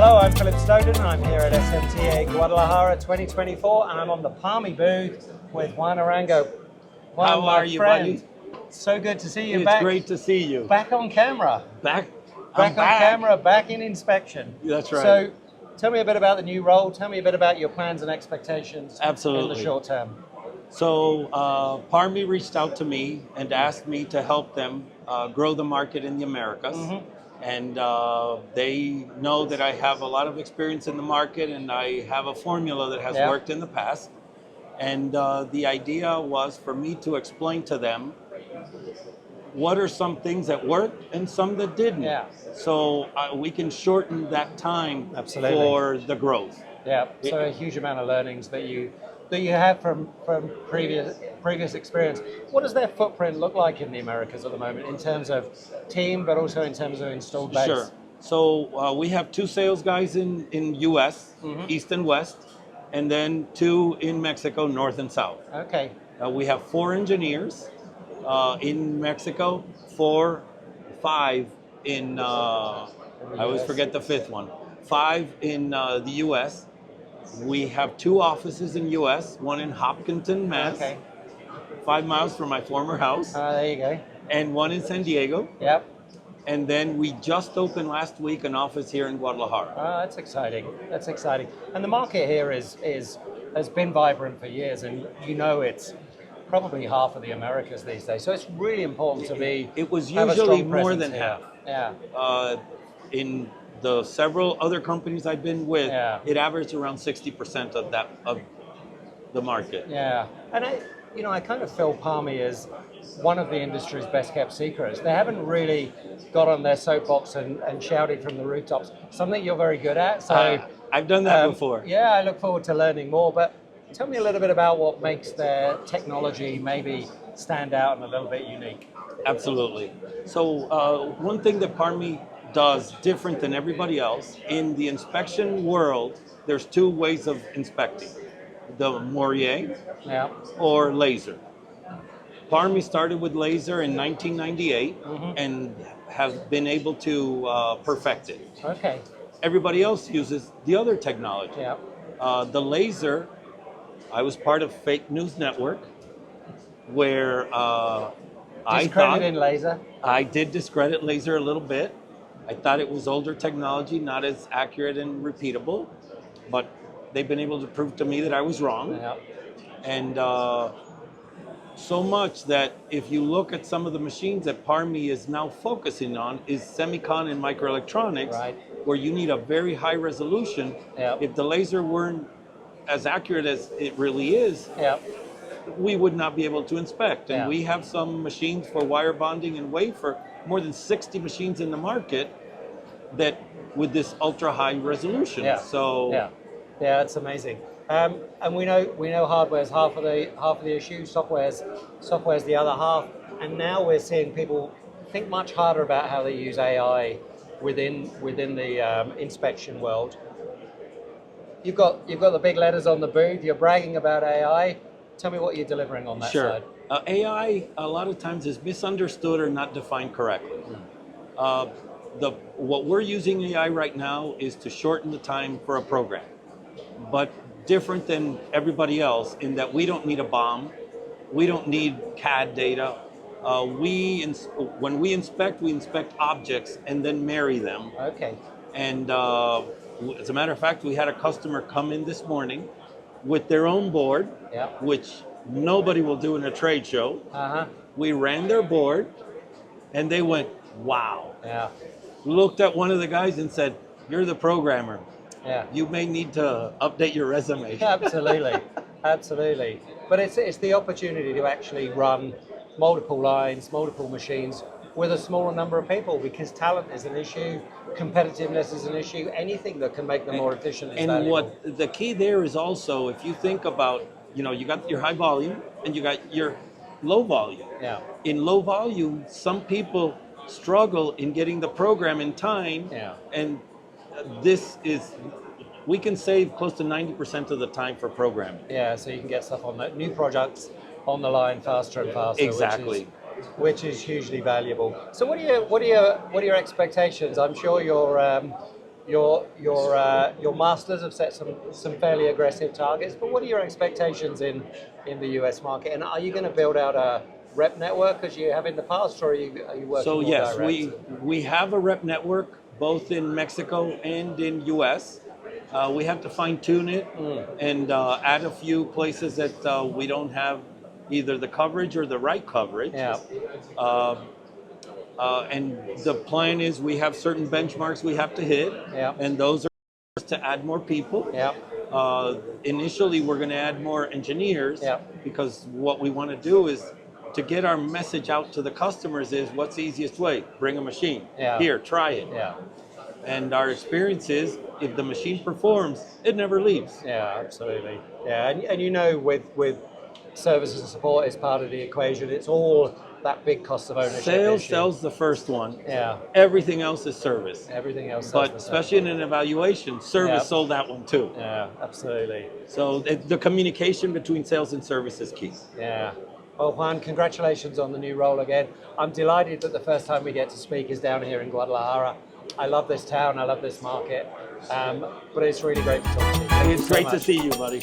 Hello, I'm Philip Snowden. I'm here at SMTA Guadalajara 2024, and I'm on the PARMI booth with Juan Arango. Juan, How are you, buddy? So good to see you. It's great to see you. Back on camera. Back on camera, back in inspection. That's right. So tell me a bit about the new role. Tell me a bit about your plans and expectations Absolutely. in the short term. So PARMI reached out to me and asked me to help them grow the market in the Americas. Mm-hmm. And they know that I have a lot of experience in the market and I have a formula that has worked in the past. And the idea was for me to explain to them what are some things that worked and some that didn't. Yeah. So we can shorten that time for the growth. Yeah, so a huge amount of learnings that you have from previous experience. What does their footprint look like in the Americas at the moment in terms of team, but also in terms of installed base? Sure. So we have 2 sales guys in US, East and West, and then 2 in Mexico, North and South. Okay. We have 4 engineers in Mexico, 5 in, I always forget the 5th one, 5 in the US. We have 2 offices in US, one in Hopkinton, Mass, 5 miles from my former house. There you go. And one in San Diego. Yep. And then we just opened last week an office here in Guadalajara. That's exciting. That's exciting. And the market here has been vibrant for years, and you know it's probably half of the Americas these days. So it's really important to be. It was usually more than half. Yeah. In the several other companies I've been with, it averaged around 60% of the market. Yeah, and I kind of feel PARMI is one of the industry's best kept secrets. They haven't really got on their soapbox and shouted from the rooftops. Something you're very good at. So I've done that before. Yeah, I look forward to learning more. But tell me a little bit about what makes their technology maybe stand out and a little bit unique. Absolutely. So one thing that PARMI does different than everybody else, in the inspection world, there's 2 ways of inspecting. The Morier or laser. PARMI started with laser in 1998 and has been able to perfect it. Okay. Everybody else uses the other technology. Yeah. The laser, I was part of Fake News Network, where Discrediting laser? I did discredit laser a little bit. I thought it was older technology, not as accurate and repeatable, but they've been able to prove to me that I was wrong. Yeah. And so much that if you look at some of the machines that PARMI is now focusing on is semicon and microelectronics, where you need a very high resolution. If the laser weren't as accurate as it really is, we would not be able to inspect. And we have some machines for wire bonding and wafer, more than 60 machines in the market that with this ultra high resolution. So it's amazing. And we know hardware's half of the issue, software's the other half. And now we're seeing people think much harder about how they use AI within the inspection world. You've got the big letters on the booth. You're bragging about AI. Tell me what you're delivering on that side. AI a lot of times is misunderstood or not defined correctly. What we're using AI right now is to shorten the time for a program, but different than everybody else in that we don't need a BOM, we don't need CAD data. When we inspect objects and then marry them. Okay. And as a matter of fact, we had a customer come in this morning with their own board, which nobody will do in a trade show. We ran their board, and they went, wow. Looked at one of the guys and said, "You're the programmer. You may need to update your resume." Absolutely, absolutely. But it's the opportunity to actually run multiple lines, multiple machines with a smaller number of people, because talent is an issue, competitiveness is an issue. Anything that can make them more efficient is valuable. What the key there is also, if you think about, you got your high volume and you got your low volume. In low volume, some people struggle in getting the program in time, and we can save close to 90% of the time for programming. So you can get stuff on new projects on the line faster and faster. Exactly. Which is hugely valuable. So what are your expectations? I'm sure your masters have set some fairly aggressive targets. But what are your expectations in the US market? And are you going to build out a rep network as you have in the past, or are you working So more yes, direct? we have a rep network both in Mexico and in US. We have to fine tune it and add a few places that we don't have either the coverage or the right coverage. Yeah. And the plan is we have certain benchmarks we have to hit, and those are to add more people. Yeah. Initially, we're going to add more engineers because what we want to do is to get our message out to the customers is what's the easiest way? Bring a machine. Here, try it. Yeah. And our experience is if the machine performs, it never leaves. Yeah, absolutely. Yeah, and you know, with services and support as part of the equation, it's all that big cost of ownership. Sales issue. sells the first one. Yeah. Everything else is service. Everything else. But especially in an evaluation, service sold that one too. Yeah, absolutely. So the communication between sales and service is key. Yeah. Well, Juan, congratulations on the new role again. I'm delighted that the first time we get to speak is down here in Guadalajara. I love this town. I love this market. But it's really great to talk to you. It's great to see you, buddy.